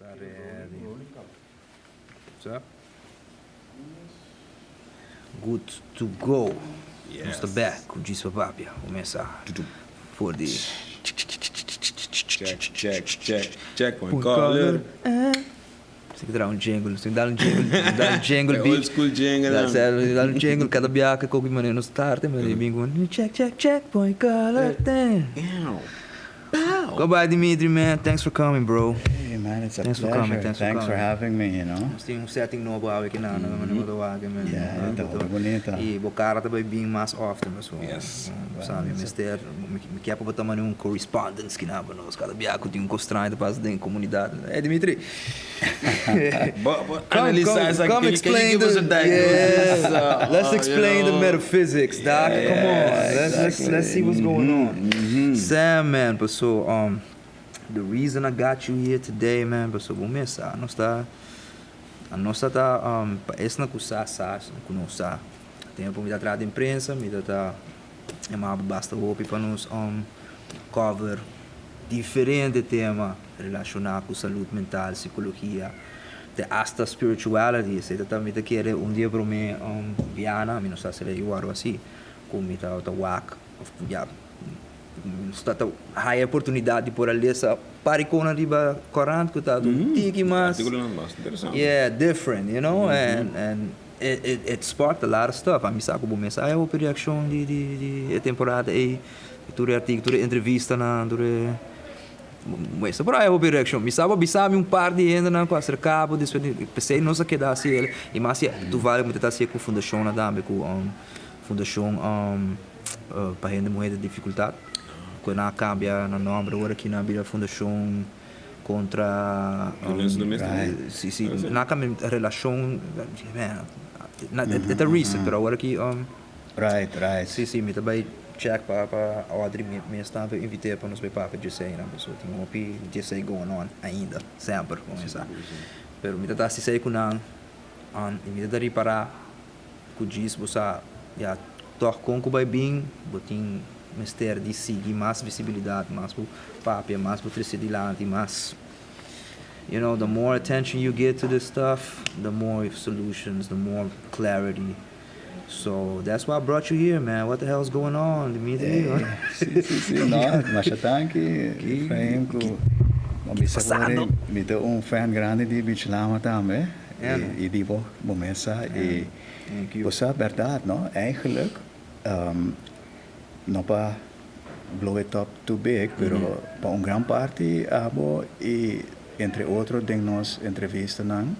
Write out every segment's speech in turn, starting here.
Tá ready. So? Good to go. Yes. Nós tá back com o Djis Pa Papia. Começar for the... Check, point caller. Você que dá um jingle, você dá um jingle, É old school jingle, dá um jingle, cada biaca com alguma maneira no start, mas ele vem com check, point caller, Goodbye, Dimitri, man. Thanks for coming, bro. Hey, man, it's a Thanks for pleasure. coming, thanks for having me, you know. Nós temos setting novo aqui na motowagen, man. Yeah, tá bonita. E o cara também bem mais often, mas Yes. sabe, mister, me quer para botar um correspondence que na nós cada biaco tem constraint para dentro comunidade. Hey, Dimitri. Come explain let's explain the metaphysics, doc. Come on, let's see what's going on. Sam, man, but so the reason I got you here today, man, but so começar, nós tá parece na coisa com nós tempo me dá atrás da imprensa, me dá basta hope para nos cover diferente tema relacionado com saúde mental, psicologia, até spirituality. Você também quer dia para mim viana, não sei se é igual assim, como me tá walk está a oportunidade por ali essa paricona riba corante que está tiki mas different, you know, and it sparked a lot of stuff. A mim saco bom mensagem a reação de temporada e tudo artigo, tudo entrevista na dure mas por aí a reação me sabe par de gente na quase cabo de pensei não sei que dá assim ele e mas tu vale muito assim com fundação na dame com fundação para gente moeda de dificuldade quando cambia na nome agora aqui na fundação contra violência doméstica. Sim, na relação é recent, pero agora aqui Right. Sim, me também check para Audrey me estava invitei para nos para Djis na pessoa tem um pi Djis going on ainda sempre começar pero me tá se sei com me dá reparar com Djis você já toca com vai bem botin mister de seguir mais visibilidade, mais por papia, mais por tricidilante, mais you know, the more attention you get to this stuff, the more solutions, the more clarity. So that's why I brought you here, man. What the hell's going on, Dimitri? Sim, não, mas que frame com me deu fan grande de Bichlama também. E die começa e você é verdade, não? Eigenlijk não para blow it up too big, pero para uma grande parte e entre outros de nós entrevista não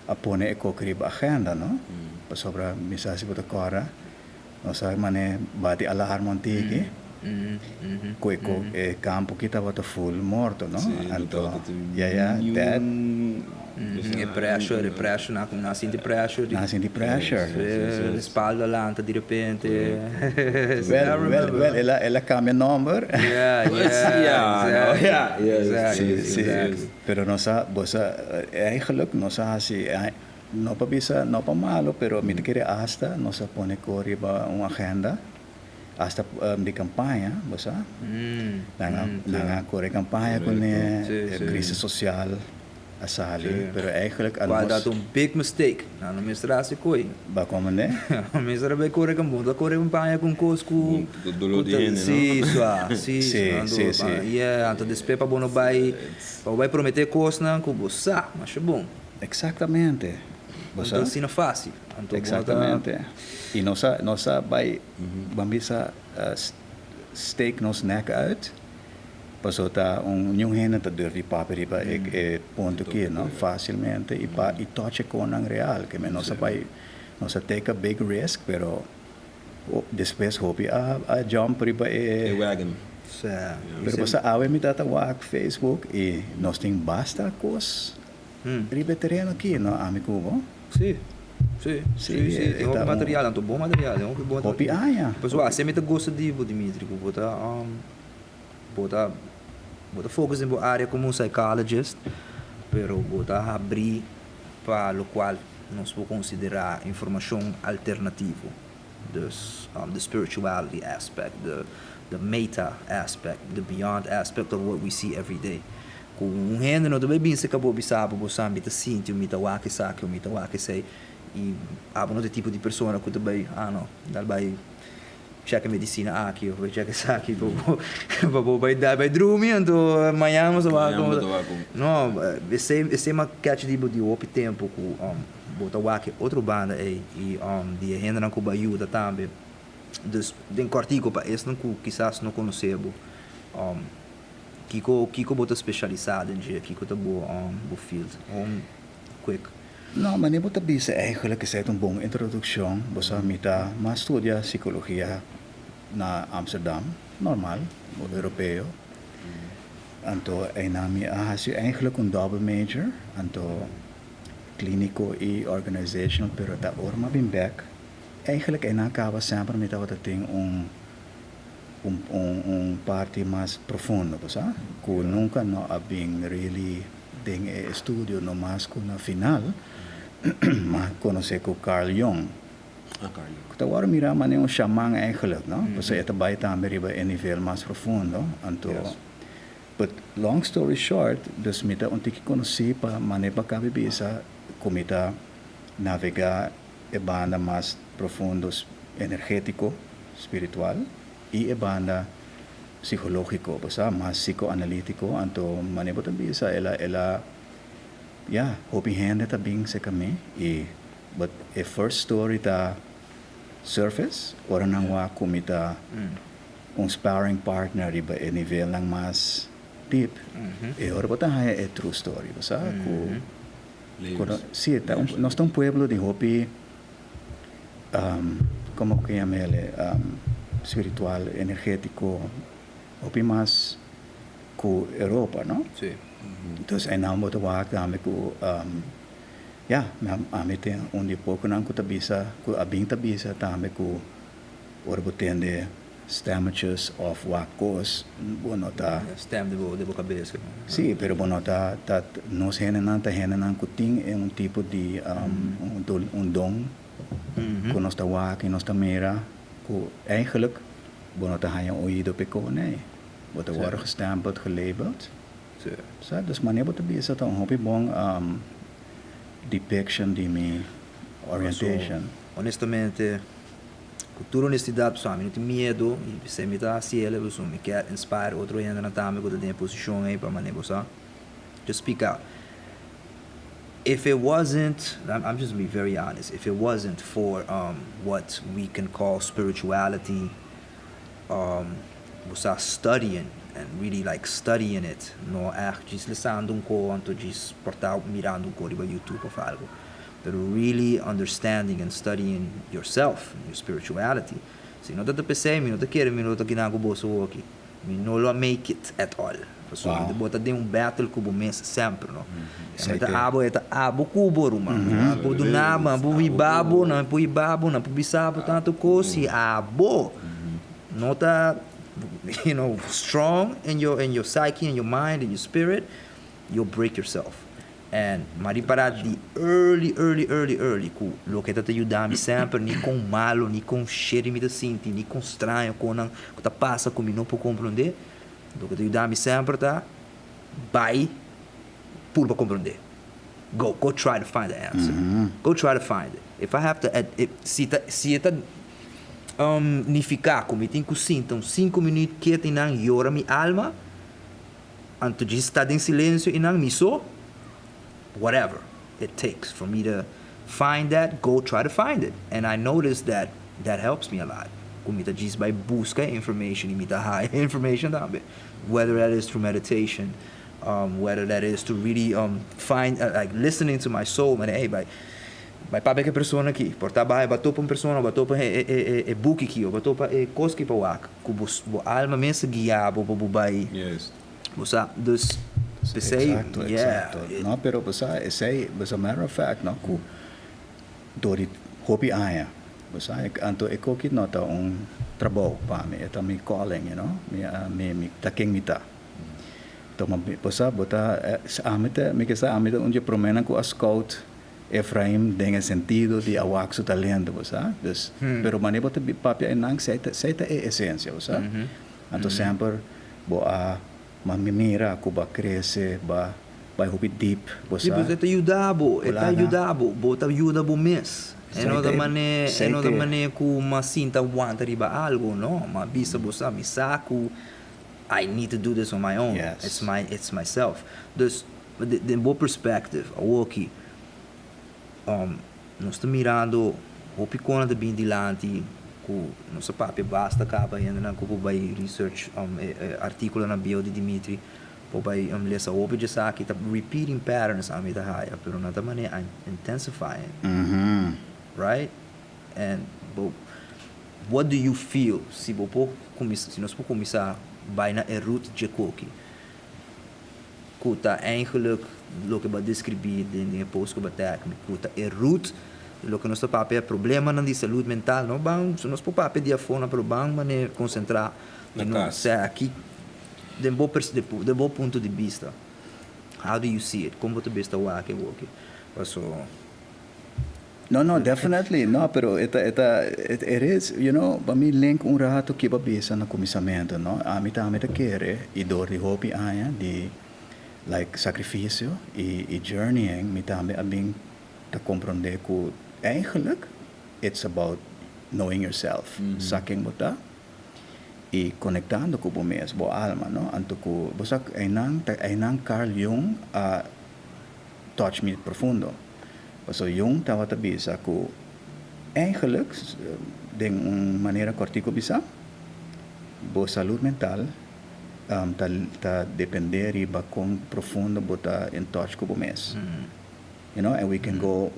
a pôr a cocrib agenda, não? Para sobre a mensagem para cora, nós sabe mané bate alarme antigo, coico campo que estava full morto, não? Então, that. Pressure, nascem de pressure. Espalda lá, de repente. Ela cambia número. Exactly. Pero eigenlijk, não para bisa, não para malo, pero me querer hasta, nós põe corriba uma agenda, hasta de campanha, você? Nanga corre campanha com crise social. Asali, pero eigenlijk qual dat big mistake na administratie coi ba como né a mesra be corre com mundo corre um panha com cosco dolor de rene sim anto despepa bono vai prometer coisa não com você mas é bom exatamente então assim não fácil exatamente e nossa vai bambisa steak nos neck out passou tá new renda tá dor de papel para ponto que não facilmente e toche com ang real que me nossa take a big risk pero depois hope a jump riba wagon pero você ave me data walk Facebook e nós tem basta cos riba terreno aqui não amigo bom sim tem um material então bom material um bom hope pessoal você me tá gosta de Dimitri botar focus em área como um psychologist, pero botar abrir para o qual nós vamos considerar informação alternativa, the spirituality aspect, the meta aspect, the beyond aspect of what we see every day. Com gente não também bem se acabou bisabo você mita sinto mita waki saque mita waki sei e não tem tipo de pessoa que também não dá vai checa medicina aqui vai checa saque vai dormir então amanhã mas não esse uma catch de outro tempo com bota waki outro banda e de gente não cuba ajuda também dus den cortico para esse não quizás não conhecebo Kico bota specializado in je, Kico tá boa field, quick. Não, mas nem bota bisa eigenlijk is het een bonne introductie. Bosa mita mas studia psicologia na Amsterdam, normal, of europeo. Anto ay nami has eigenlijk een double major, anto clinico e organizational, pero ta orma bin back. Eigenlijk ay nakaba sempre mita wat ting parte mais profundo, sabe? Que nunca não abing really ding estudio no mais que na final, mas conhece com Carl Jung. Carl Jung. Então agora mira mas é shaman eigenlijk, não? Porque é também também riba em nível mais profundo, então. But long story short, dus mita untik conheci pa manepa kabi bisa comita navegar e banda mais profundo energético, espiritual. Y banda psicológico, más psicoanalítico, anto manebo también sa ela hopi gente también se kami but a first story ta surface ora nang wa kumita un sparring partner iba e nivel lang mas deep e ora bota ha e true story basa sí ta nós tão pueblo de hopi como que llamele espiritual, energético, o más con Europa, ¿no? Sí. Entonces, en ambos lugares, dame ku, me tem onde pouco não kuta bisa, ku abing tabisa, dame ku, orbo tende stammages of wakos, bueno ta. Stem de boca cabeça. Sí, pero bueno ta nos henenan kuting é um tipo de um dom, ku nos ta wak, nos ta mera. Eigenlijk wordt het een oído pecone, wordt worden gestempeld, gelabeld. Zo, dus maar niet is dat een hobby bon depiction die me orientation. Honestamente, cultura honestidade pessoal, não tem medo e se me dá se ele você me quer inspirar outro ainda na também quando tem posição aí para maneirar, just speak out. If it wasn't, I'm just being very honest, if it wasn't for what we can call spirituality, was studying and really like studying it, no just listenando anto just portal mirando riba YouTube of algo, but really understanding and studying yourself, your spirituality. Se não tá pensando, não tá querendo, não tá querendo bolso aqui, não lo make it at all. Pessoal, bota de battle cubo mês sempre, não? Abo cubo, mano. Abo do nada, abo ibabo, não bisabo tanto coisa, abo. Não tá, strong in your psyche, in your mind, in your spirit, you'll break yourself. And mariparar de early, com lo que tá te ajudando sempre, nem com malo, nem com cheiro me senti, nem com estranho, com não, que tá passa comigo não por compreender. Do que te ajudar sempre tá vai para compreender. Go try to find the answer. Go try to find it. If I have to se tá ni ficar como tem que sintam 5 minutos que tem na llora minha alma, anto de estar em silêncio e não me so whatever it takes for me to find that, go try to find it. And I noticed that helps me a lot. Kumita diz by busca information, imita high information também. Whether that is through meditation, whether that is to really find like listening to my soul, man, hey, by pabe que persona aqui, portar vai bato para uma persona, bato para book aqui, bato para coski para wak, cubo alma mensa guiabo para bai. Yes. Você dus Exacto. No, pero basta as a matter of fact, no, ku dori hobi aya. Basta anto ekokit nota trabaho pa mi, ito mi calling, mi taking mita. Toma basta bota sa amita, mi kesa amita unje promena ku a scout Efraim dengan sentido de awak su talento, basta. Dus pero mani bota papia enang seita e esencia, basta. Anto sempre bo a mas me mira que vai crescer, vai hobby deep, Sim, você. mas é ajudabo, bota ajuda bo mês. É outra maneira que uma cinta aguanta riba algo, não? Mas bisa você me saco, I need to do this on my own. Yes. It's myself. Dus, de boa perspective, aqui, nós estamos mirando o picona de bem dilante, com nossa papia basta acaba ainda na cubo by research artigo na bio de Dimitri, po by lesa opi de saki tá repeating patterns a mita haya, pero na tamane intensifying. Right? And what do you feel se nós po começar bijna een route Jacoki. Kuta eigenlijk lo que ba descrever in post que batek, kuta een route lo que nosso papel é problema na de saúde mental, não bang, se nós po papel dia fona pro bang mane concentrar na aqui de bom ponto de vista. How do you see it? Como tu vista o que so No, definitely. No, pero it is, para mim, link rato que ba bisa na comissamento, no? A mim tá querer, e door die hobby aan, die, like, sacrifício e journeying, me também a mim te compreender que, eigenlijk, it's about knowing yourself, saking mo ta, e conectando com o mesmo, bo alma, no? Anto ko, bosak, ainang Carl Jung, touch me profundo. So Jung estava a bisa que eigenlijk de uma maneira cortico bisa boa saúde mental tá depender e ba com profundo bota em touch com o mês. And we can go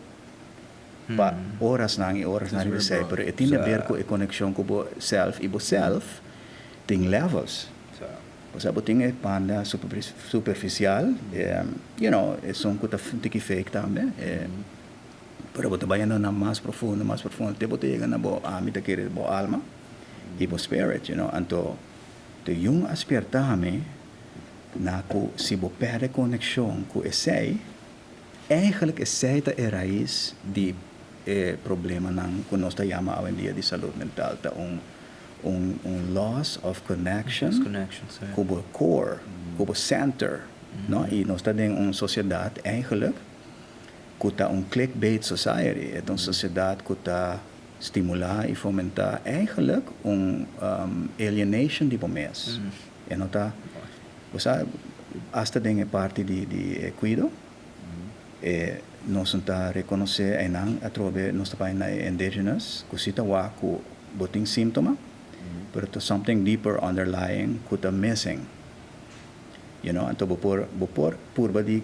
pa horas nang bisa pero é tinha a ver com a conexão com o self e o self tem levels. Você botinha panda superficial, é um que tá fake também. Pero bote bayando na mais profundo, te bote chega na bo amita querer bo alma e bo spirit, anto te yung aspirtame na ku si bo perde conexão com esse, eigenlijk esse ta é raiz de problema nang que nós chama hoje em dia de saúde mental, ta loss of connection com o core, com o center, no? E nós temos uma sociedade eigenlijk que está clickbait society, é uma sociedade que está estimular e fomentar eigenlijk alienation de pomés. E não está, você hasta tem parte de cuido, nós está reconhecer e não através nós está na indigenous, que se está lá com boting síntoma, pero to something deeper underlying que está missing. Então por badi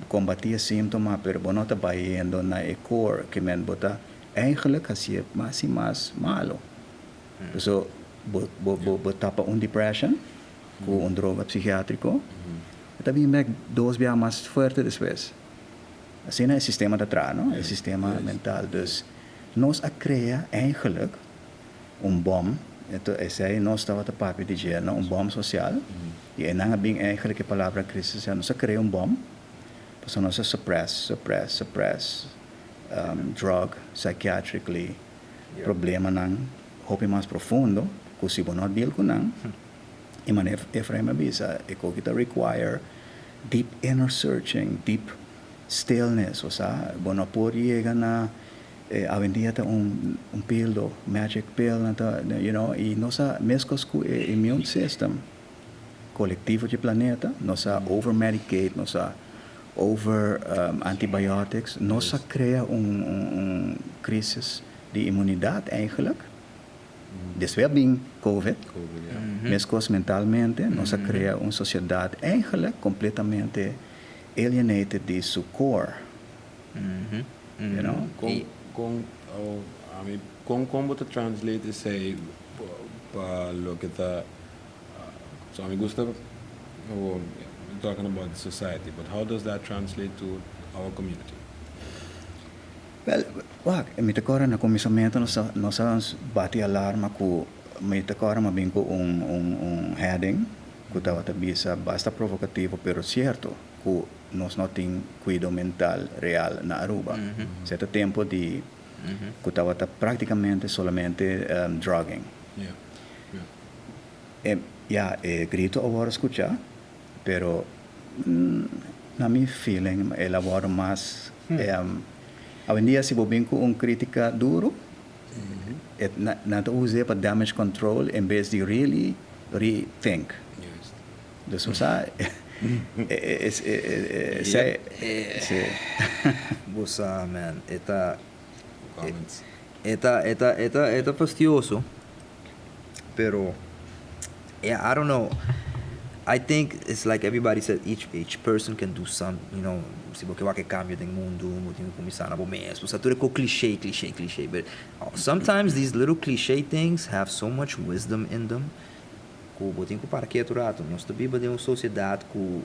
combater síntoma, pero não está bayendo na core que men bota eigenlijk assim mais malo. So bota para depression, com droga psiquiátrico, também me dos via mais forte depois. Assim é o sistema da tra, não? É o sistema mental. Dus nós a cria eigenlijk bom. Então, esse aí nós estava a papel de dizer, bom social. E não é bem eigenlijk a palavra cristã, nós cria bom. Então, nós suppress drug, psychiatrically, problema não, hope mais profundo, que se não deal com não, e maneira Efraim avisa, é que kita require deep inner searching, deep stillness, ou seja, não pode chegar na avendia tá pill, magic pill, e nossa mescos com o immune system coletivo de planeta, nossa over-medicate, nossa over antibiotics, nossa cria crisis de imunidade eigenlijk. Deswege bem COVID, mescos mentalmente, nossa cria uma sociedade eigenlijk completamente alienated de seu core. You know? Como to translate say para lo que está so me gusta talking about the society, but how does that translate to our community? Well, me decora na comissamento nós bate alarma que me decora ma bem com heading que estava bisa basta provocativo pero certo que nós não tem cuidado mental real na Aruba. Certo tempo de que estava praticamente solamente drugging. Grito agora escuchar pero na mi feeling elaboro mais hoje em dia se eu venho com crítica duro não use para damage control em vez de really rethink. Dus we zeggen Bossa, man, eta fastidioso, pero yeah, I don't know. I think it's like everybody said, each person can do some, you know, se você quer cambio no mundo, você tem que começar na mesmo. Isso tudo é clichê, but sometimes these little cliché things have so much wisdom in them. Você tem que parar quieto rato. Nós vivemos em uma sociedade que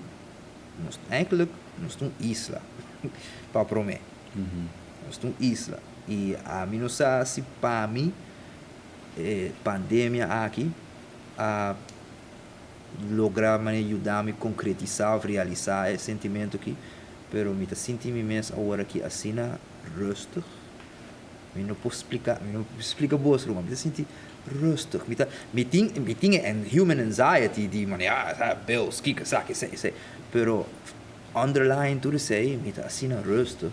eigenlijk nós estamos isla para prometer. Nós estamos isla e a mim não sabe se para mim pandemia aqui a lograr ajudar-me a concretizar, realizar esse sentimento aqui, pero me sinto mesmo agora que assim rustig. Eu não posso explicar, eu não explico boas, mas me sinto rustig. Me tinha human anxiety die man bills, kika, saque, sei. Pero underlying tudo isso aí, me assim rustig.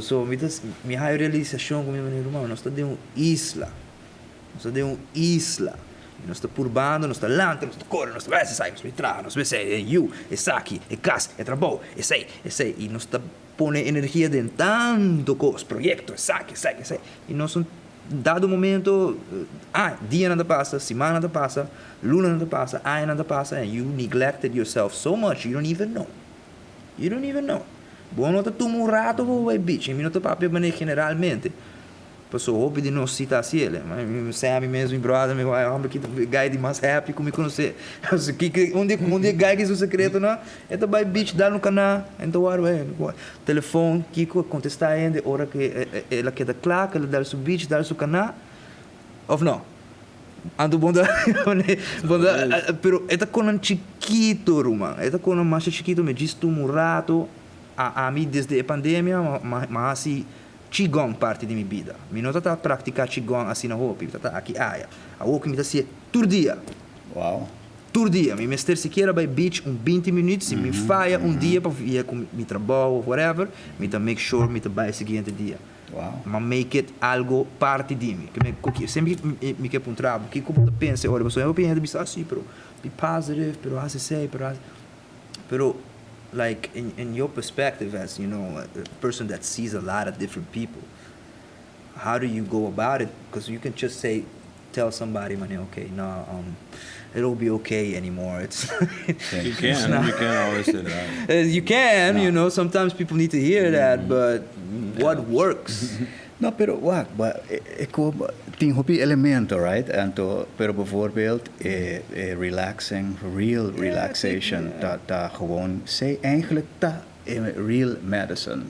So me há realização com meu irmão, nós estamos em uma isla. Nós estamos purbando, nós estamos lento, nós estamos correndo, nós estamos sai, nós estamos nós estamos é saque, é casa, é trabalho, é sei. E nós estamos pondo energia dentro tanto coisa, projeto, é saque. E nós dado momento, dia nada passa, semana nada passa, luna nada passa, ano nada passa, and you neglected yourself so much, you don't even know. Bom, não está um rato, vai bicho, em minuto papel, mas generalmente. Pessoa hope de não citar assim ele, mas sabe mesmo em brother, me vai homem que guy de mais happy como me conhecer. Que onde guy que é o secreto não? Então vai bicho dar no canal, então o telefone, Kico contestar ainda, hora que ela quer dar claque, ela dá o bicho, dá o canal, ou não? Ando bonda, pero eta com um chiquito, Ruma, eta com um mais chiquito, me diz tu um rato, a mim desde a pandemia, mas assim Qigong parte de minha vida. Eu não estou a praticar Qigong assim na roupa. Eu estou aqui, a roupa me está assim, todo dia. Uau. Todo dia. Me mestre sequer vai beach 20 minutos. Se me falha dia para ir com meu trabalho, whatever, me está make sure me está vai seguinte dia. Uau. Mas make it algo parte de mim. Sempre me quer para um trabalho. Que como eu penso, olha, eu penso assim, pero be positive, pero assim, pero like in your perspective as, you know, a person that sees a lot of different people, how do you go about it? Because you can just tell somebody, okay, no, it'll be okay anymore. It's you can always say that. You can, you know, sometimes people need to hear that, but what works? No, pero tem hobby elemento, right? Pero bijvoorbeeld relaxing, real relaxation, dat gewoon zij eigenlijk real medicine.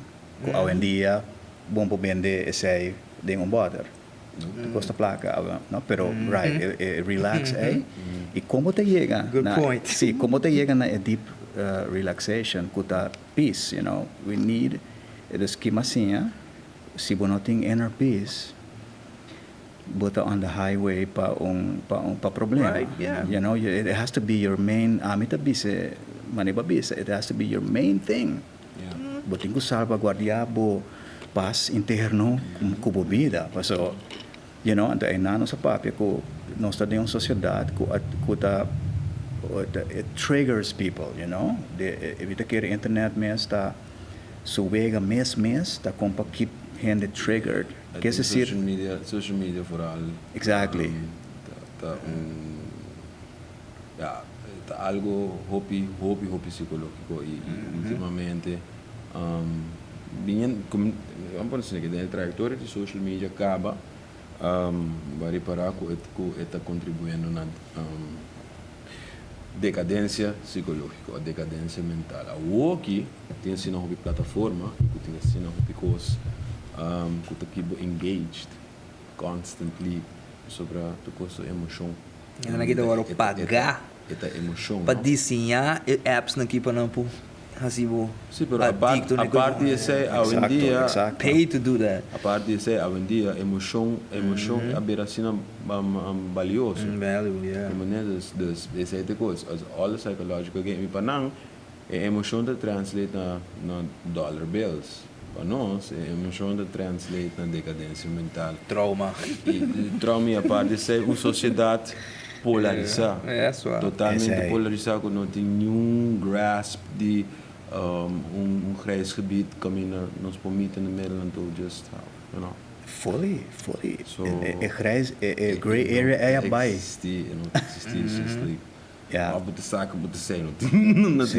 Hoje em dia, bom bende zij ding water. Costa placa, no, pero right, relax, E como te llega? Good point. Sí, como te llega na deep relaxation, kuta peace, you know. We need the schema assim, se você não tem inner peace, bota on the highway para problema. Right, yeah. You know, it has to be your main. It has to be your main thing. Yeah. Você tem que salvaguardar a paz interno com a vida. So, you know, então é na nossa papia que nós estamos em uma sociedade que it triggers people, you know. Evita que a internet mesmo está suega mês está com para keep gente triggered. Quer dizer, social media vooral. Exactly. Tá algo hobby psicológico e ultimamente vamos dizer que a trajetória de social media acaba vai reparar que está contribuindo na decadência psicológica, a decadência mental. A aqui tem assim uma plataforma, que tem assim uma coisa que está aqui engaged constantly sobre a tua emoção. E na que agora pagar essa emoção para desenhar apps aqui para não pôr Assim, vou. Sì, però a parte di essere hoje em dia, Pay to do that. a parte di essere hoje em dia, emoção é beira assim valioso. Value, yeah. Dus esse é de coisa. As all the psychological game para não é emoção de translate na dollar bills. Para nós é emoção de translate na decadência mental. Trauma. E trauma a parte de ser uma sociedade polarizada. É só. Totalmente polarizada, que não tem nenhum grasp de grijs gebied come in nos permite in the middle and to just you know Fully. so Grijs, gray area é a bai. existir just like Yeah. Wat de zaken moeten zijn. Not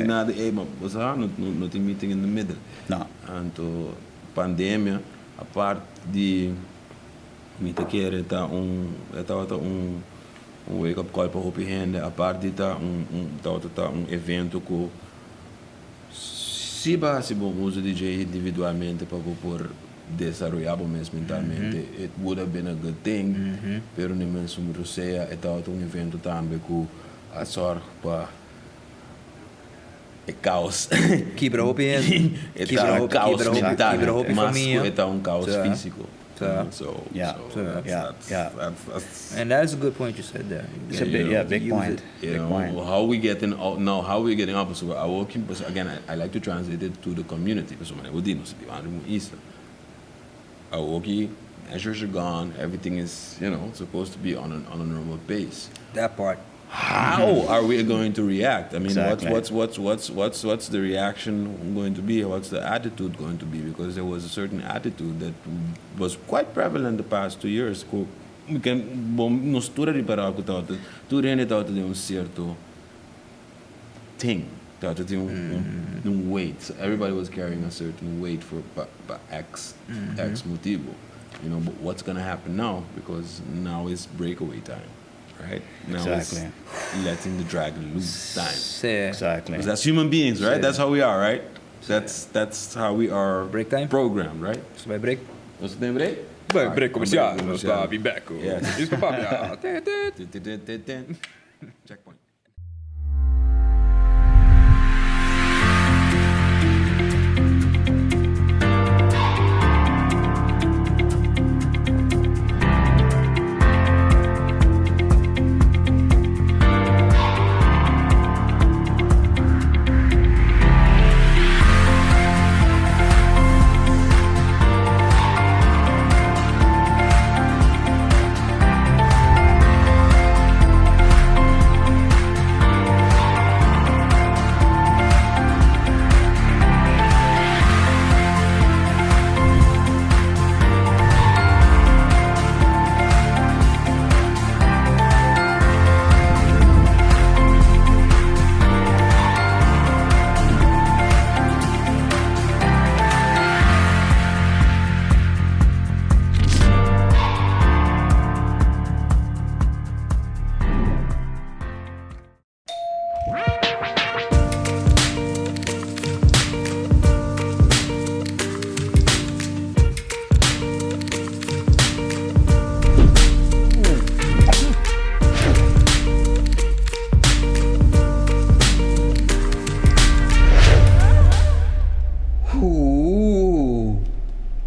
na de maar was not in meeting in the middle. No. En to pandemia a parte de me te querer tá wake up call para hopi gente a parte tá evento com se bom uso DJ individualmente para por desarrollar mesmo mentalmente, it would have been a good thing, pero nem mesmo Roseia é evento também com a sorte para é caos. Quebra roupa em. É caos mental, mas é caos físico. So that's And that's a good point you said there. it's a big point. You know, how we getting out now? How we getting up? So I working, but again, I like to translate it to the community. So many would know, so East. I working, measures are gone. Everything is, supposed to be on a normal pace. That part. How are we going to react? I mean, Exactly. what's the reaction going to be? What's the attitude going to be? Because there was a certain attitude that was quite prevalent the past 2 years. We can nos tura reparar com tanto, tudo ainda tá de certo thing, tá de weight. So everybody was carrying a certain weight for X motivo. But what's gonna happen now? Because now is breakaway time. Right? Now Exactly. it's letting the dragon loose time. Exactly. Because that's human beings, right? That's how we are, right? That's how we are Break time? programmed, right? So by break. What's the name break? Break commercial. Nós commercial. be back. Yes. Djis Pa Papia. Checkpoint.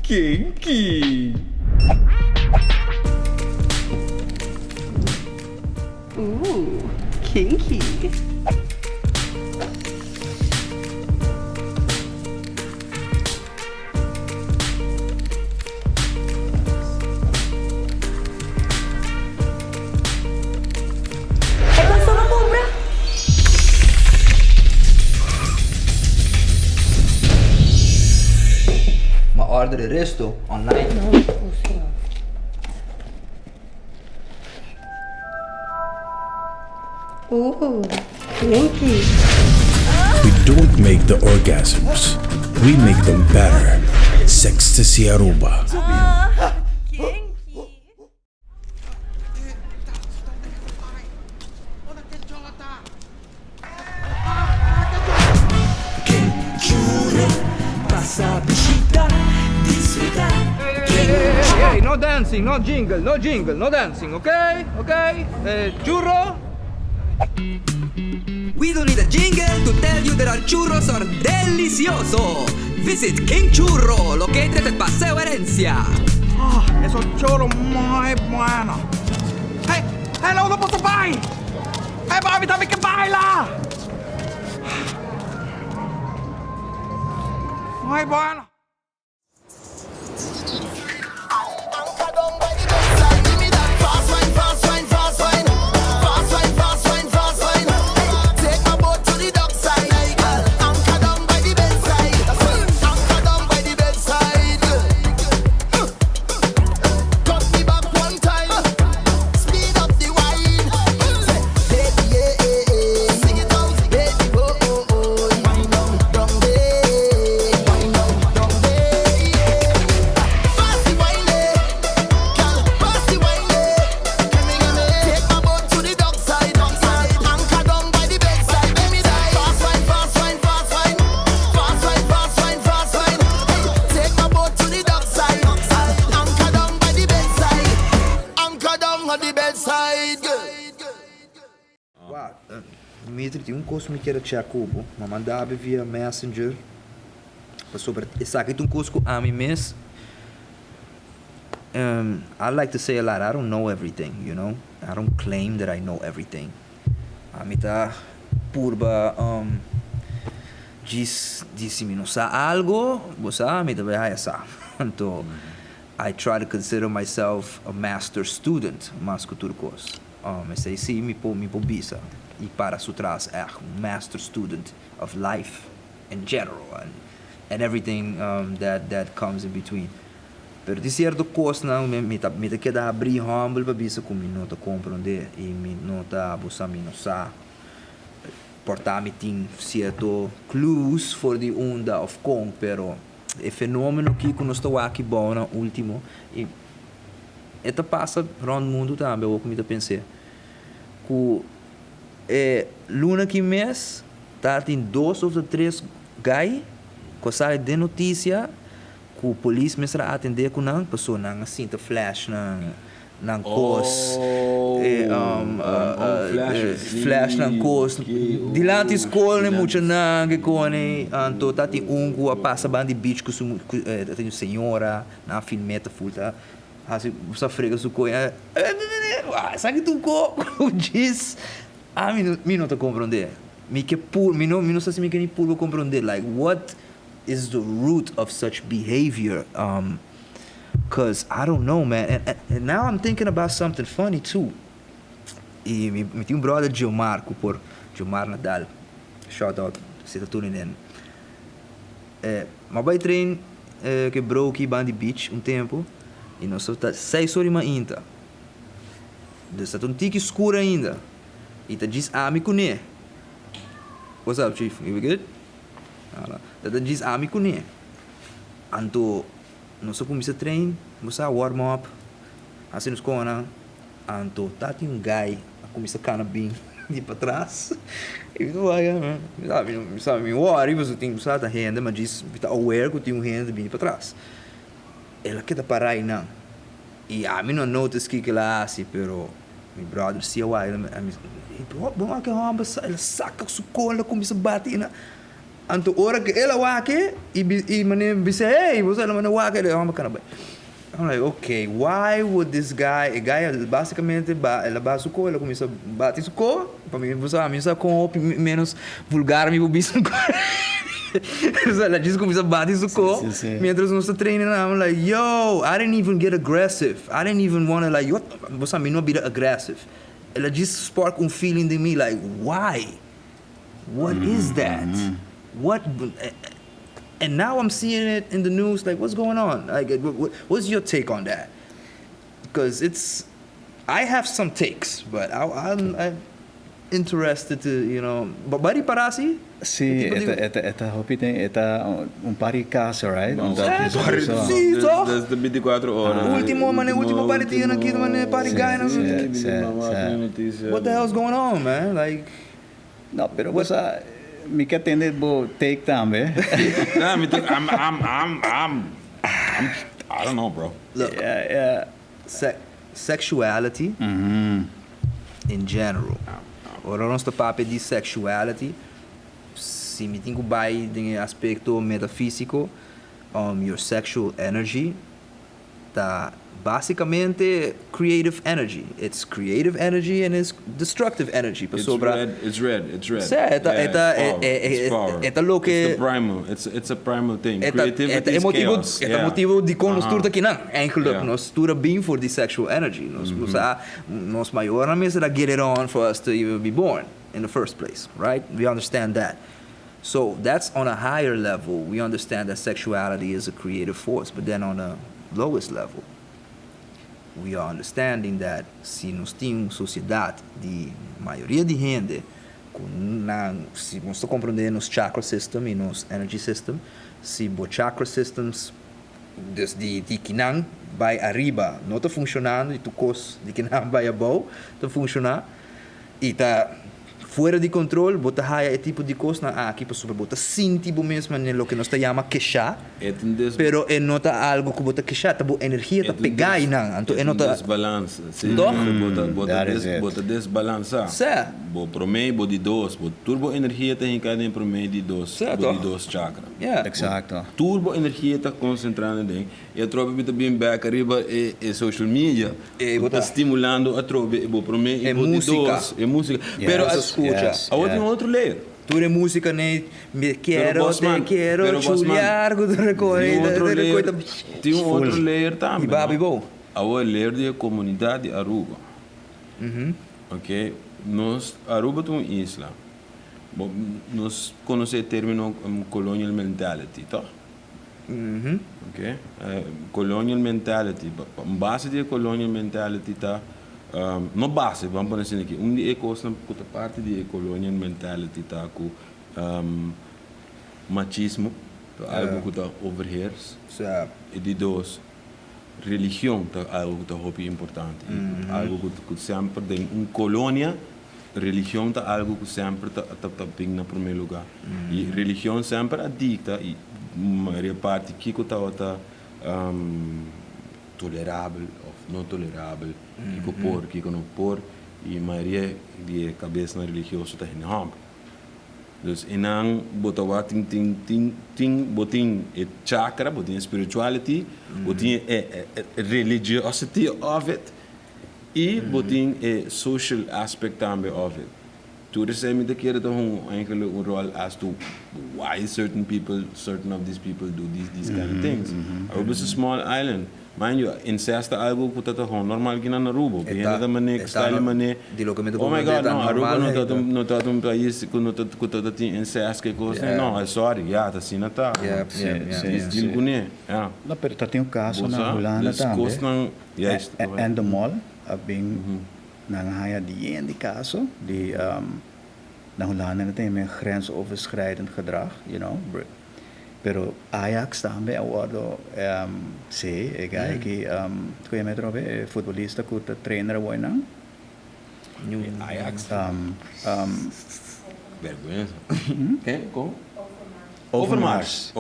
Kinky. Ooh, kinky. Ma ordere resto online. Ooh, kinky. We don't make the orgasms. We make them better. Sextasy Aruba. Kinky. Passa bishita, disfruta. Hey, no dancing, no jingle, no dancing, okay? Okay? Churro? We don't need a jingle to tell you that our churros are delicioso. Visit King Churro, located at Paseo Herencia. Esos churros muy buenos. Hey, hello, no posso pai! Hey, papi, dame que baila! Muy bueno. Dimitri, tinha curso que era Jacobo, mas mandava via Messenger. Sobre essa aqui um curso a mim mesmo. I like to say a lot. I don't know everything, you know. I don't claim that I know everything. A mim tá purba disse me não sabe algo, você me deve essa. Então, I try to consider myself a master student, mas que tudo curso. Mas sei sim me po bisa. E para sutras master student of life in general and everything that comes in between. Pero de certo coisa não me queda abrir humble para bisa com me não tá compreender e me não tá abusar me não sa portar me tem certo clues for the onda of com pero é fenômeno que conosco aqui bom na último e eta passa round mundo também eu como pensei que luna que mês tá tem 2 ou 3 gai que sai de notícia que o polícia me será atender com não pessoa não assim tá flash não cos flash não cos de lá de escola né muito não que cone anto tá tem que passa band de beach que tem senhora na filmeta full tá assim você frega su coisa sabe tu o Djis mi não tá compreender mi que mi não sei se mi que nem puro compreender like what is the root of such behavior cause I don't know man and now I'm thinking about something funny too e me tem brother Gilmar Nadal shout out se tá tudo in mas vai trein que broke aqui Bandy Beach tempo e nós só tá 6 horas ainda está um tique escuro ainda e tá diz me conhe what's up chief you good tá diz me conhe anto nós só começa a trein começa a warm up assim nos cona anto tá tem guy começa a cana bem de para trás e tu vai sabe me worry você tem que usar a renda mas diz tá aware que tem renda bem para trás ela quer parar aí não e a mim não notice que ela assim pero meu brother se eu aí bom que ela saca su cola começa a bater na anto hora que ela wake e mané disse hey você ela mané wake ela vamos cana bem I'm like okay why would this guy basicamente ela bate su cola começa a bater su cola para mim você a mim sabe com menos vulgar me bicho ela diz começa a bater su cola mientras nós treinando I'm like yo I didn't even get aggressive I didn't even want to like você a mim não be aggressive ela diz spark feeling in me like why what is that what and now I'm seeing it in the news like what's going on like what's your take on that because I have some takes but I'm interested to you know bari parasi sí esta hopi tem pari caso right desde 24 horas último pari tinha aqui pari guy what the hell's going on man like no pero você me quer atender bo take também nah, I don't know bro look sexuality in general ora nós papo de sexuality, se me tenho bai de aspecto metafísico, your sexual energy, tá basicamente creative energy. It's creative energy and it's destructive energy. It's red. É lo que it's the primal. It's a primal thing. Creativity is chaos. motivo de como nós turta aqui não. Eigenlijk nós turta bem for the sexual energy. Nós maiormente that get it on for us to even be born in the first place, right? We understand that. So that's on a higher level. We understand that sexuality is a creative force, but then on a lowest level, we are understanding that se nós temos uma sociedade de maioria de gente se nós compreender nos chakra system e nos energy system, se o chakra systems de Kinang vai arriba não está funcionando e tu cos de Kinang vai abaixo está funcionando e está fora de controle, bota raia é tipo de coisa na aqui para sobre bota sim tipo mesmo no que nós está chama queixar, pero é nota algo que bota queixar, tá boa energia tá pegar e não, então é nota desbalance, sim, bota desbalança, bo promeio bo de dos, bo turbo energia tem cada em promeio de dos, bo de dos chakra, Exacto. Turbo energia tá concentrada dentro, e a tropa bita bem back arriba é social media, bota estimulando a tropa, bo promeio é música, pero a outro layer. Tu é música né, me quero, chuliar, tem outro layer também. E babi bom. A outra layer de comunidade Aruba. Ok? Nós Aruba é uma isla. Nós conhecemos o termo colonial mentality, tá? Ok? Colonial mentality. Base de colonial mentality tá não base, vamos por assim aqui. Dia coisa que parte de colonial mentality tá com machismo, algo que tá overhears. E de dois, religião tá algo que tá muito importante. Algo que sempre tem colônia, religião tá algo que sempre tá bem na primeiro lugar. E religião sempre adicta e a maioria parte Kico tá tolerável ou não tolerável, Kico não por, e a maioria de cabeça na religiosa está em hambre. Dus inang botawa botin chakra, botin spirituality, botin religiosity of it, e botin social aspect também of it. To the same the kere to eigenlijk een rol as to why certain of these people do these kind of things. Aruba is a small island. Mind you, incest algo que está normal aqui na Aruba. Piena da maneira, style maneira. Oh my God, no, Aruba não está um país que não tem incest que coisa. Não, sorry, tá assim não está. Sim, conhe. Não, pero tem um caso na Holanda também. And the mall, bem nangahaya de caso de na Holanda tem een grensoverschrijdend gedrag, you know. Pero Ajax também award se que tu me trove futebolista que trainer boy não. Ajax. Vergonha. Como? Overmars.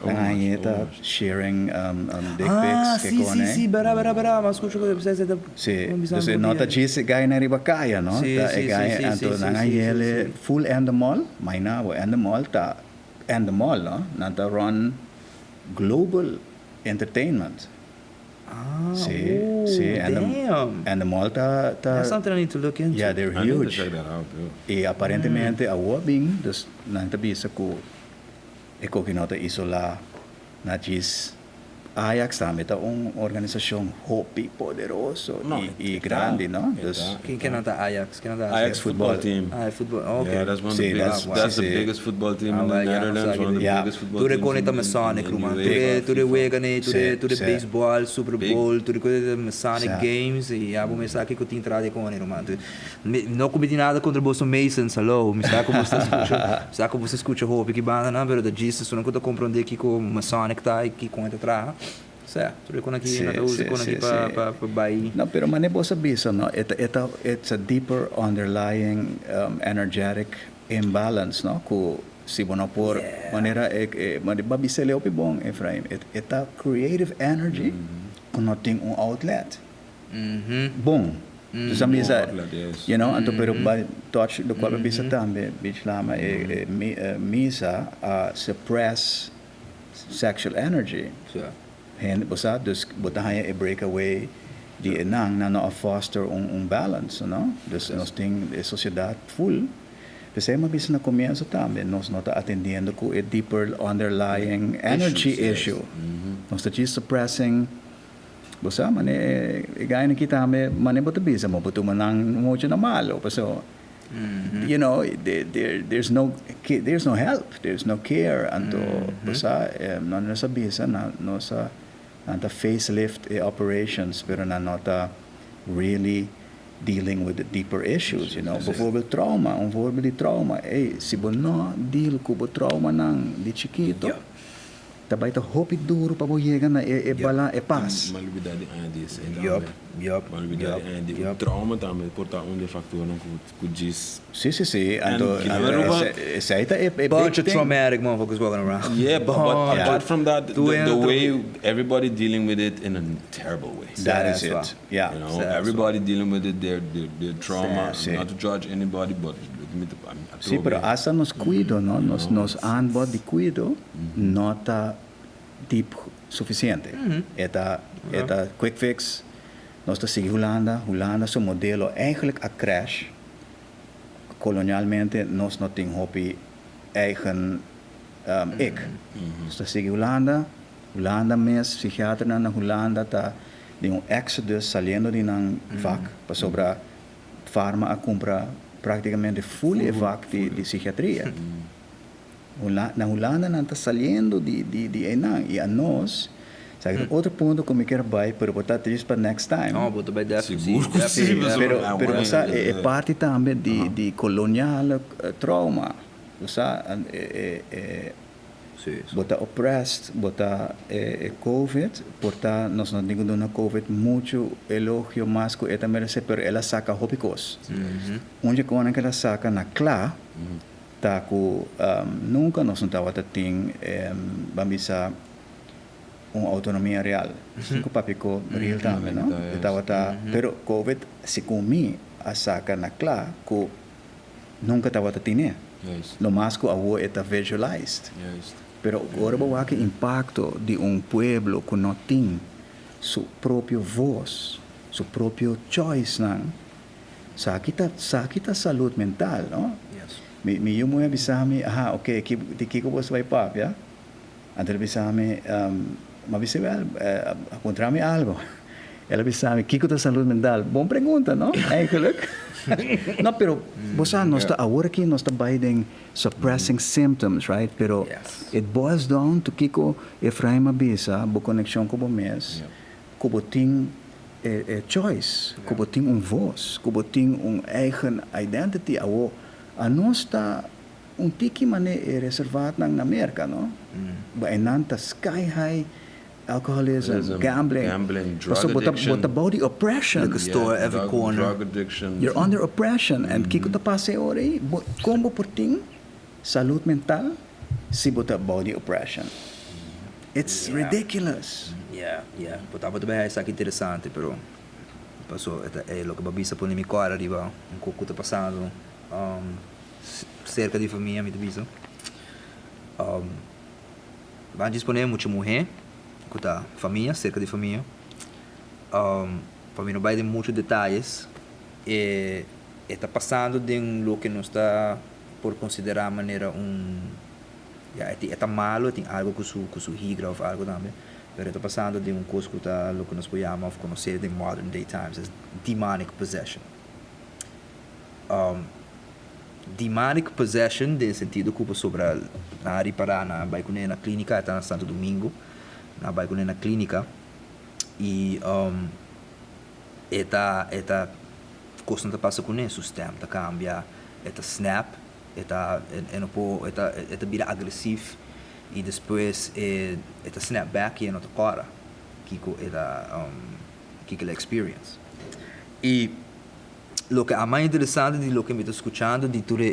Aí está sharing dick pics. Sim, bara, mas escuta que você está. Sim, nota Djis guy na riba kaya, no? Tá guy anto nangayele full endemol, mas na o endemol tá endemol, no? Nanta run global entertainment. And the mall That's something I need to look into. Yeah, they're huge. I need to check that out. E aparentemente a wabing, dus nang tabisa ko eko kinota isola na Djis Ajax também tá organização hopi poderoso e grande, não? Quem não tá Ajax? Ajax football team. Football. Okay. Yeah, that's one of the that's the biggest football team in the Netherlands. One of the biggest football teams. Tu reconhece Masonic, Roman. Tu reconhece, tu baseball, Super Bowl, tu reconhece Masonic Games e abo me sabe que eu tinha entrado com ele, Roman. Não cometi nada contra o Boston Masons, hello. Me sabe como você escuta hopi que banda, não? Pero da Djis, só não conta compreender que com Masonic tá e que conta atrás. Certo, tu aqui para Bahia. Não, pero mané bossa bisa, no? It's a deeper underlying energetic imbalance, no? Que se você por maneira mané babisa leo pi bom, Efraim. It's a creative energy que não tem outlet. Bom, Tu sa misa, Yes. you know, anto pero ba touch do qual bisa tambe bich lama misa suppress sexual energy. So, Hen bosa dus botahaya a breakaway di enang na no foster un balance, no? Dus nos ting a sociedad full. Kasi mabisa na comienzo tambe nos nota atendiendo ko a deeper underlying energy issue. Nos ta suppressing bosa mane gaya na kita mane boto bisa mo boto manang mo na malo so you know there's no help, there's no care anto bosa no sa bisa na no sa anta facelift operations pero na nota really dealing with the deeper issues, you know. Bijvoorbeeld trauma, een voorbeeld die trauma. Si bono deal ko bo trauma ng di chiquito. Tabay ta hopi duro pa bo yega na bala paz. Malubidade Andes. Malubidade Trauma também porta de factor não com Djis. Si. Anto say ta bunch of traumatic motherfuckers walking around. Yeah, but apart from that, the way everybody dealing with it in a terrible way. That is it. Yeah. You know, everybody dealing with it, their trauma. Not to judge anybody, but sí, pero hasta nos cuido, ¿no? Nos anbod de cuido nota deep suficiente. Eta quick fix, nos sigue Holanda su modelo eigenlijk a crash. Kolonialmente nos not ting hopi eigen ik. Nos sigue Holanda mes psiquiatra na Holanda ta de un exodus saliendo de nang vac, pa sobra farma a compra praticamente full evac de psiquiatria. Na Holanda está saliendo de enang e a nós, sabe, outro ponto que me quero vai, pero botar isso para next time. No, botar vai dar pero essa é parte também de colonial trauma, sabe, bota oppressed, bota COVID, porta nós não digo na COVID muito elogio mais que ela merece, pero ela saca hopicos. Onde quando ela saca na clá, tá com nunca nós não tava tem bambisa uma autonomia real. Cinco papico real também, não? Tava pero COVID se comi a saca na clá, que nunca tava tinha. No mais que a voz está visualized. Pero agora vai que impacto de pueblo que não tem sua própria voz, seu próprio choice, não? Sakita saúde mental, não? Me eu me avisame, ok, de Kico você vai papia, antes avisame, mas você vai encontrar-me algo. Ela avisame, Kico da saúde mental, boa pergunta, não? Eigenlijk. No, pero bosa nós está agora que nós está biding suppressing symptoms, right? Pero it boils down to Kico Efraim Abisa, bo conexão com o mês, com ting choice, com ting voz, com ting eigen identity. A nós está tiki mane reservado na América, não? Ba enanta sky high alcoholism, gambling, drug addiction. But about the oppression. Like a store every corner. Drug addiction. You're under oppression. And Kico ta pase ori, como por ting, salud mental, si bota about the oppression. It's ridiculous. Yeah. Potava também essa aqui interessante, pero passou é lo que babisa por mim agora riba, pouco tá passando, cerca de família me diviso. Vai disponível muito mulher com família, cerca de família. Para mim não vai de muitos detalhes. E está passando de lo que não está por considerar maneira está malo, tem algo com sua higra ou algo também. Mas está passando de coisa que está lo que nós podemos conhecer em modern day times as demonic possession. Demonic possession, no sentido que sobre na área para na baicune na clínica, está na Santo Domingo. Na baicune na clínica e eta coisa passa com o sistema tá cambia eta snap eta vira agressivo e depois eta snap back e não toca Kico Kico experience e lo que é mais interessante de lo que me estou escutando de tudo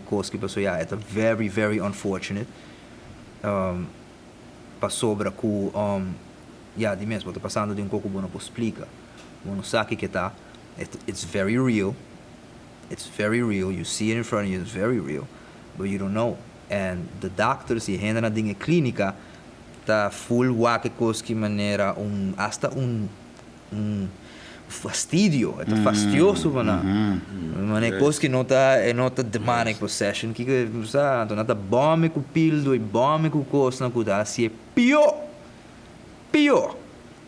coisa que passou é very very unfortunate passou sobre que de mesmo, está passando de pouco bom para explicar. Bom, não sabe o que está, It's very real. It's very real. You see it in front of you. It's very real, but you don't know. And the doctors e gente na dinge clínica tá full wake koski maneira hasta fastidio, é fastidioso vana. Mane koski nota demonic possession que sa nota bome com pildo e bome com coisa na kuda assim é pior.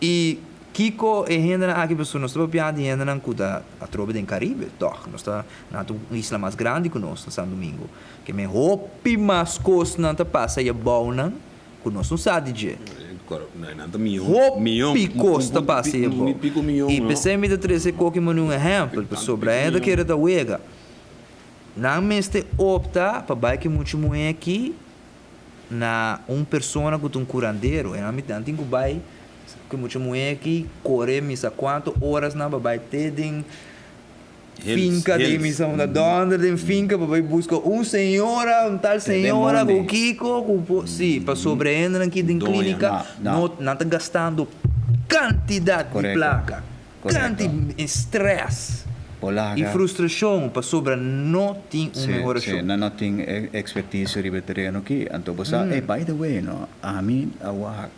E Kico e gente na aqui pessoa nós estamos piando e gente na kuda a trobe do Caribe, toch? Nós está na isla mais grande que nós, São Domingo. Que me hopi mais coisa não tá passa e bom não, que nós não sabe de. Hopi costa passa e bom. E pensei me de trazer qualquer um exemplo sobre a ainda que era da uega. Não me este opta para vai que muito mulher aqui na persona que tem curandeiro, e não me tem que vai que muito mulher aqui corre misa quantas horas na vai ter finca de missão da dona de finca para buscar senhora tal senhora com Kico sim para sobreviver aqui em clínica não está gastando quantidade de placa quantidade de estresse e frustração para sobre não tem melhoração não tem expertise riba terreno aqui então você by the way no a mim awak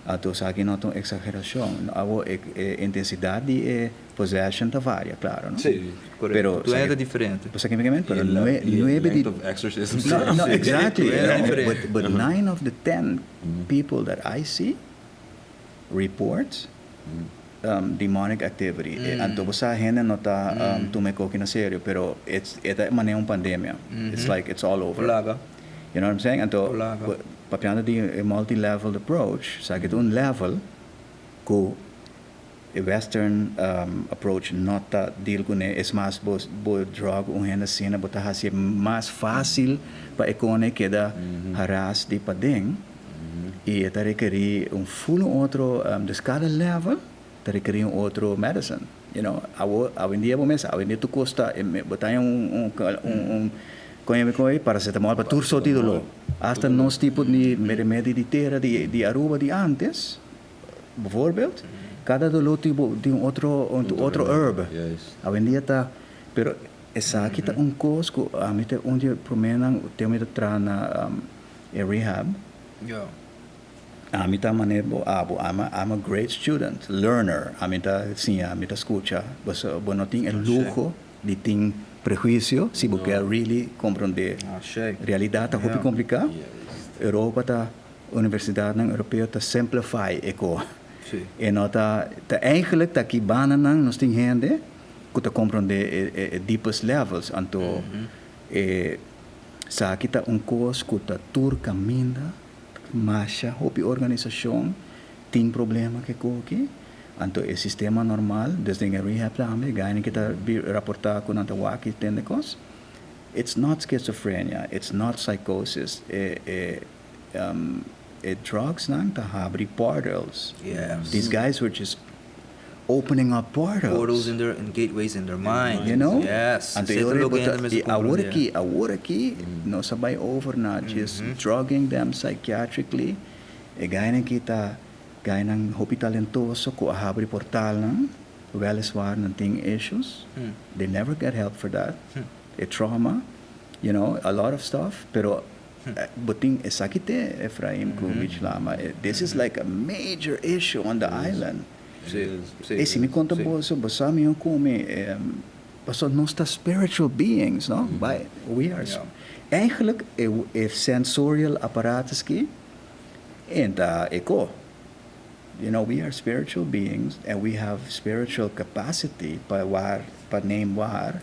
ato sa akin não tem exageração a intensidade e possession tá varia claro no sim correto tu é diferente você que me pero no exorcism no exactly but 9 of the 10 people that I see report demonic activity anto você gente não tá tomando na sério pero é maneira pandemia it's like it's all over you know what I'm saying anto papiano di a multi-level approach sa que level ko a western approach nota deal com es mais bo drug gente cena bota hasi mais fácil para econe queda haras di padeng e tá requerir full outro de cada level tá requerir outro medicine you know a dia bom mês a dia tu custa botar Conhece paracetamol para turso título. Hasta nos tipos de remédio de terra de Aruba de antes, bijvoorbeeld, cada dolor tipo de outro herb. Hoje em dia tá, pero essa aqui tá costo a mim tá onde promenan tem me tra na rehab. A mim tá maneira I'm a great student, learner. A mim tá sim, a mim tá escuta, mas não tem o luxo de ter prejuízo se você really compreender realidade tá muito complicado Europa tá universidade europeia tá simplify eco e nota tá eigenlijk tá aqui bana nós tem gente que tá compreender deepest levels anto sa aqui tá course que tá tur caminha marcha hopi organização tem problema que aqui anto o sistema normal desde a rehab também ganha que tá reportar com anta waki tendecos it's not schizophrenia it's not psychosis drugs nang ta habri portals these guys were just opening up portals in their gateways in their mind you know yes and awora ki no sabay over na just drugging them psychiatrically e ganha kita gaya ng hopi talentoso ko ahabri portal ng well-eswar ng ting issues. They never get help for that. A trauma, you know, a lot of stuff. Pero buting sakite Efraim ko lama. This is like a major issue on the island. Si mi conta boso basami yung kumi baso nós tá spiritual beings, no? We are eigenlijk if sensorial apparatus ki and eko. You know, we are spiritual beings and we have spiritual capacity pa name war.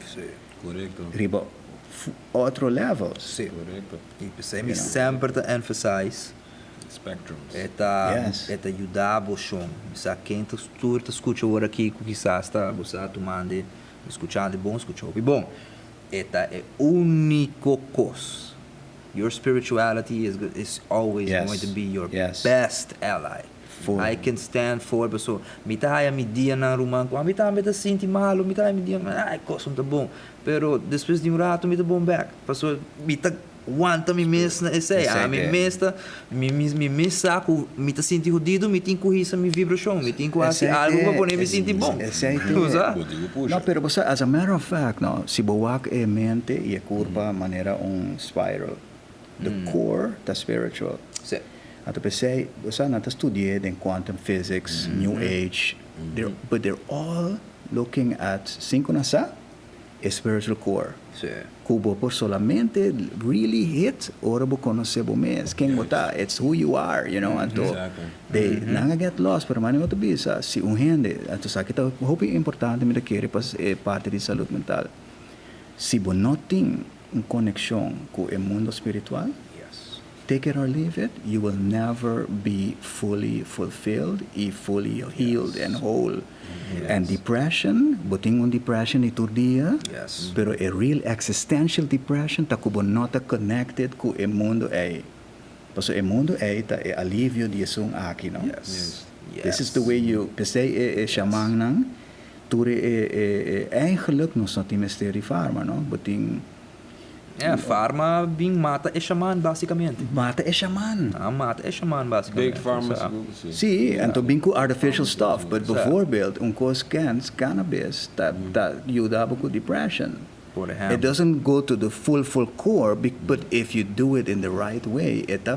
Correcto. Riba otro levels. Sì. Correcto. E sempre to emphasize spectrums. Eta ajudava chão. Sa quem tu escuta agora aqui que quizás está você tomando, escutando bom, escutou bom. Eta é único coisa. Your spirituality is always going to be your best ally. I can stand for pessoa. Mitaya mi dia na rumah ko. Mitaya me tá senti malo, mitaya mi dia, ai, coisa tá bom. Pero depois de rato me tá bom back. Pessoa mita wanta me mesna esse me mesta me mesa ku me tá sentindo rudido me tem corrisa me vibração me tem quase algo para poder me sentir bom não pero você as a matter of fact no se boak é mente e curva maneira spiral the core the spiritual ato pensei você não tá estudando em quantum physics new age but they're all looking at synchronous spiritual core kubo por solamente really hit ora bo conocer bo mes quem bota it's who you are you know anto they nanga get lost pero mano to bisa si gente anto sa kita hope importante me querer pas parte de saúde mental si bo noting uma conexão com o mundo espiritual take it or leave it, you will never be fully fulfilled and fully healed and whole. And depression, buting un depression ito dia, pero a real existential depression ta kubo nota connected ku e mundo ay. Paso e mundo ay ta e alivio di sung aki, no? This is the way you, pese shaman nang, ture eigenlijk nog zo'n mysterie farma, no? Buting Pharma bing mata é shaman basicamente. Mata é shaman. Mata é shaman basicamente. Big pharma. Sim, então bem com artificial stuff, but bijvoorbeeld course cannabis that ajuda com depression. It doesn't go to the full core, but if you do it in the right way, it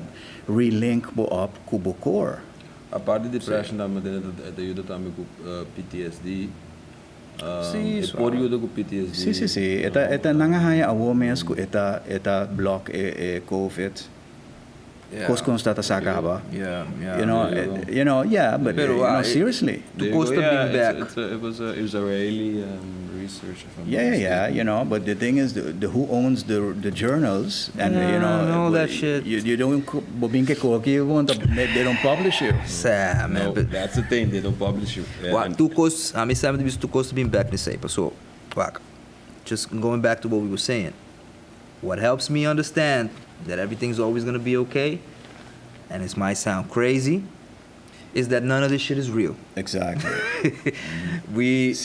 relink bo up com o core. A parte de depression da maneira ajuda também com PTSD. Por ajuda com PTSD. Sim. Eta nangahaya awareness ko eta block COVID. Kos constata sakaba. But seriously. To cost being back. It was Israeli research. But the thing is, the who owns the journals and all that shit. You don't they don't publish you. No, that's the thing. They don't publish you. Tu cost. I mean, some of these tu cost being back. So, just going back to what we were saying. What helps me understand that everything's always going to be okay, and it might sound crazy, is that none of this shit is real. Exactly. we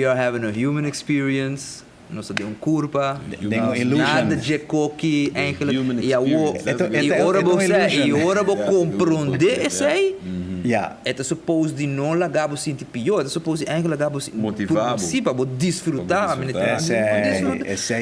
are having a human experience. Nós temos curva, nada de coque, e ora você compreender isso aí. É supposed de não lagabo sentir pior, é supposed de lagabo motivado. Sim, para desfrutar,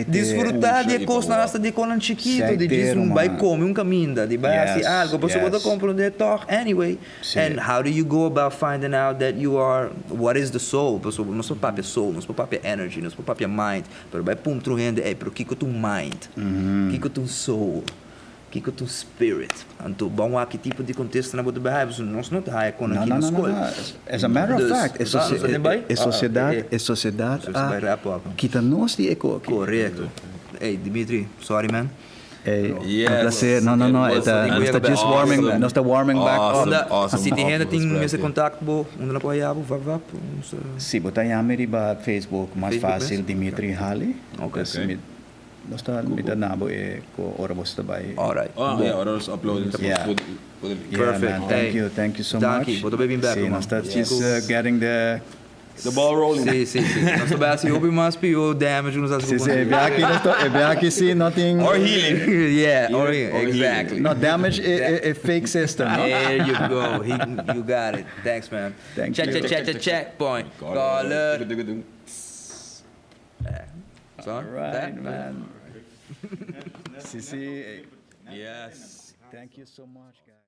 desfrutar de coisas de quando chiquito, de dizer vai comer caminho, de vai assim algo, você pode compreender talk anyway. And how do you go about finding out that you are what is the soul? Não sou papia soul, não sou papia energy, não sou papia mind. Pero vai pum truhende pero kiko tu mind, kiko tu soul, kiko tu spirit. Anto bom aqui tipo de contexto na boda bairro, nós não tá aí com aqui na escola. As a matter of fact, é sociedade kita nós de eco. Correto. Hey Dimitri, sorry man. Prazer. No. Nós está warming back up. Se tem gente tem esse contato, onde não pode ir, vá. Sim, botar yami riba Facebook, mais fácil, Dimitri Halley. Okay. Nós está mita nabo ko ora bosta bay. Alright. Ora uploading. Perfect. Thank you so much. Botou bem back. Sim, nós está just getting the ball rolling. Sim. Nós estamos assim, mais pior damage nos as coisas. É aqui sim, nothing. Or healing. Or healing. Exactly. No damage, a fake system. There you go. You got it. Thanks, man. Thank you. Checkpoint. Caller. All right, man. Yes. Thank you so much, guys.